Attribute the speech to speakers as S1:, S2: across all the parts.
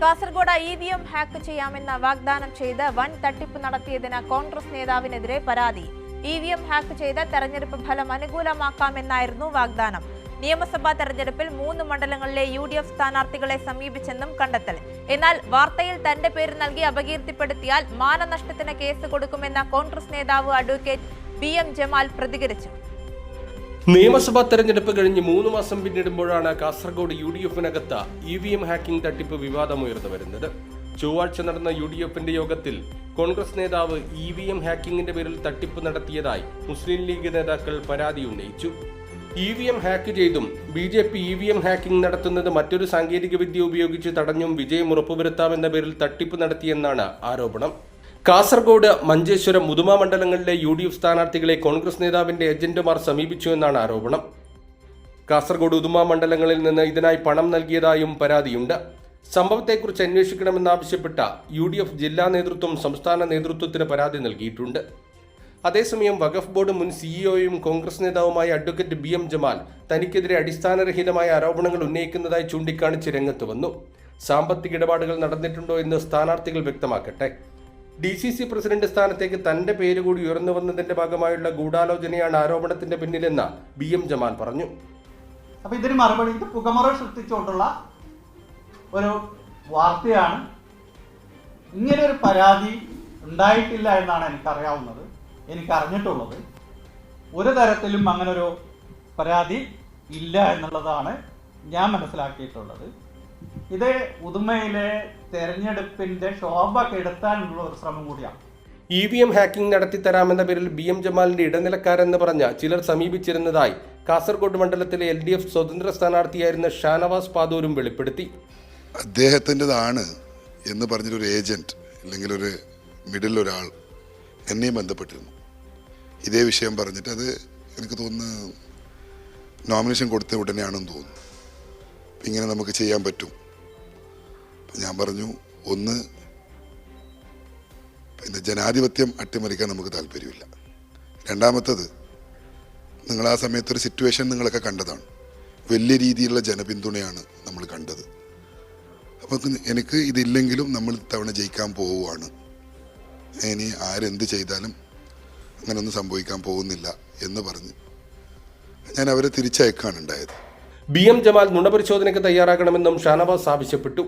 S1: Kasaragod EVM hack ചെയ്യാമെന്ന വാഗ്ദാനം ചെയ്ത് വൻ തട്ടിപ്പ് നടത്തിയതിന് കോൺഗ്രസ് നേതാവിനെതിരെ പരാതി. EVM ഹാക്ക് ചെയ്ത് തെരഞ്ഞെടുപ്പ് ഫലം അനുകൂലമാക്കാമെന്നായിരുന്നു വാഗ്ദാനം. നിയമസഭാ തെരഞ്ഞെടുപ്പിൽ 3 മണ്ഡലങ്ങളിലെ UDF സ്ഥാനാർത്ഥികളെ സമീപിച്ചെന്നും കണ്ടെത്തൽ. എന്നാൽ വാർത്തയിൽ തന്റെ പേര് നൽകി അപകീർത്തിപ്പെടുത്തിയാൽ മാനനഷ്ടത്തിന് കേസ് കൊടുക്കുമെന്ന കോൺഗ്രസ് നേതാവ് അഡ്വക്കേറ്റ് BM ജമാൽ പ്രതികരിച്ചു.
S2: നിയമസഭാ തെരഞ്ഞെടുപ്പ് കഴിഞ്ഞ് 3 മാസം പിന്നിടുമ്പോഴാണ് കാസർഗോഡ് UDF-നകത്ത് EVM ഹാക്കിംഗ് തട്ടിപ്പ് വിവാദമുയർന്നു വരുന്നത്. ചൊവ്വാഴ്ച നടന്ന UDF-ന്റെ യോഗത്തിൽ കോൺഗ്രസ് നേതാവ് EVM ഹാക്കിംഗിന്റെ പേരിൽ തട്ടിപ്പ് നടത്തിയതായി മുസ്ലിം ലീഗ് നേതാക്കൾ പരാതി ഉന്നയിച്ചു. EVM ഹാക്ക് ചെയ്തും BJP EVM ഹാക്കിംഗ് നടത്തുന്നത് മറ്റൊരു സാങ്കേതിക വിദ്യ ഉപയോഗിച്ച് തടഞ്ഞും വിജയം ഉറപ്പുവരുത്താമെന്ന പേരിൽ തട്ടിപ്പ് നടത്തിയെന്നാണ് ആരോപണം. കാസർഗോഡ്, മഞ്ചേശ്വരം, മുതുമ മണ്ഡലങ്ങളിലെ UDF സ്ഥാനാർത്ഥികളെ കോൺഗ്രസ് നേതാവിന്റെ ഏജന്റുമാർ സമീപിച്ചു എന്നാണ് ആരോപണം. കാസർഗോഡ്, ഉദുമ മണ്ഡലങ്ങളിൽ നിന്ന് ഇതിനായി പണം നൽകിയതായും പരാതിയുണ്ട്. സംഭവത്തെക്കുറിച്ച് അന്വേഷിക്കണമെന്നാവശ്യപ്പെട്ട UDF ജില്ലാ നേതൃത്വം സംസ്ഥാന നേതൃത്വത്തിന് പരാതി നൽകിയിട്ടുണ്ട്. അതേസമയം വഖഫ് ബോർഡ് മുൻ CEOയും കോൺഗ്രസ് നേതാവുമായ അഡ്വക്കേറ്റ് BM ജമാൽ തനിക്കെതിരെ അടിസ്ഥാനരഹിതമായ ആരോപണങ്ങൾ ഉന്നയിക്കുന്നതായി ചൂണ്ടിക്കാണിച്ച് രംഗത്ത് വന്നു. സാമ്പത്തിക ഇടപാടുകൾ നടന്നിട്ടുണ്ടോ എന്ന് സ്ഥാനാർത്ഥികൾ വ്യക്തമാക്കട്ടെ. DCC പ്രസിഡന്റ് സ്ഥാനത്തേക്ക് തന്റെ പേര് കൂടി ഉയർന്നു വന്നതിന്റെ ഭാഗമായുള്ള ഗൂഢാലോചനയാണ് ആരോപണത്തിന്റെ പിന്നിലെന്ന് BM ജമാൽ പറഞ്ഞു.
S3: അപ്പൊ ഇതിന് മറുപടി ഇത് പുകമറ സൃഷ്ടിച്ചുകൊണ്ടുള്ള ഒരു വാർത്തയാണ്. ഇങ്ങനെ ഒരു പരാതി ഉണ്ടായിട്ടില്ല എന്നാണ് എനിക്കറിയാവുന്നത്, എനിക്കറിഞ്ഞിട്ടുള്ളത്. ഒരു തരത്തിലും അങ്ങനൊരു പരാതി ഇല്ല എന്നുള്ളതാണ് ഞാൻ മനസ്സിലാക്കിയിട്ടുള്ളത്. ഇത് ഉദുമയിലെ തെരഞ്ഞെടുപ്പിന്റെ ശോഭ കെടുത്താനുള്ള ഒരു ശ്രമം കൂടിയാണ്.
S2: EVM ഹാക്കിംഗ് നടത്തിത്തരാമെന്ന പേരിൽ BM ജമാലിന്റെ ഇടനിലക്കാരെന്ന് പറഞ്ഞ ചിലർ സമീപിച്ചിരുന്നതായി കാസർഗോഡ് മണ്ഡലത്തിലെ LDF സ്വതന്ത്ര സ്ഥാനാർത്ഥിയായിരുന്ന ഷാനവാസ് പാദൂരും വെളിപ്പെടുത്തി.
S4: അദ്ദേഹത്തിൻ്റെതാണ് എന്ന് പറഞ്ഞൊരു ഏജന്റ് അല്ലെങ്കിൽ ഒരു മിഡിൽ ഒരാൾ എന്നെയും ബന്ധപ്പെട്ടിരുന്നു. ഇതേ വിഷയം പറഞ്ഞിട്ട് അത് എനിക്ക് തോന്നുന്നു നോമിനേഷൻ കൊടുത്ത ഉടനെയാണെന്ന് തോന്നുന്നു. ഇങ്ങനെ നമുക്ക് ചെയ്യാൻ പറ്റും. ഞാൻ പറഞ്ഞു, ഒന്ന്, പിന്നെ ജനാധിപത്യം അട്ടിമറിക്കാൻ നമുക്ക് താല്പര്യമില്ല. രണ്ടാമത്തത്, നിങ്ങൾ ആ സമയത്തൊരു സിറ്റുവേഷൻ നിങ്ങളൊക്കെ കണ്ടതാണ്. വലിയ രീതിയിലുള്ള ജനപിന്തുണയാണ് നമ്മൾ കണ്ടത്. അപ്പം എനിക്ക് ഇതില്ലെങ്കിലും നമ്മൾ തവണ ജയിക്കാൻ പോവുകയാണ്. ഇനി ആരെന്ത് ചെയ്താലും അങ്ങനെയൊന്നും സംഭവിക്കാൻ പോകുന്നില്ല എന്ന് പറഞ്ഞ് ഞാൻ അവരെ തിരിച്ചയക്കാണ് ഉണ്ടായത്.
S2: BM ജമാൽ നുണപരിശോധനയ്ക്ക് തയ്യാറാകണമെന്നും ഷാനവാസ് ആവശ്യപ്പെട്ടു.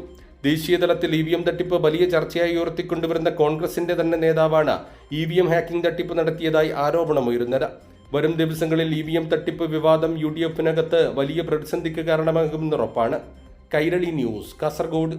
S2: ദേശീയ തലത്തിൽ EVM തട്ടിപ്പ് വലിയ ചർച്ചയായി ഉയർത്തിക്കൊണ്ടുവരുന്ന കോൺഗ്രസിന്റെ തന്നെ നേതാവാണ് EVM ഹാക്കിംഗ് തട്ടിപ്പ് നടത്തിയതായി ആരോപണമുയരുന്നത്. വരും ദിവസങ്ങളിൽ EVM തട്ടിപ്പ് വിവാദം UDF-നകത്ത് വലിയ പ്രതിസന്ധിക്ക് കാരണമാകുമെന്നുറപ്പാണ്. കൈരളി ന്യൂസ്, കാസർഗോഡ്.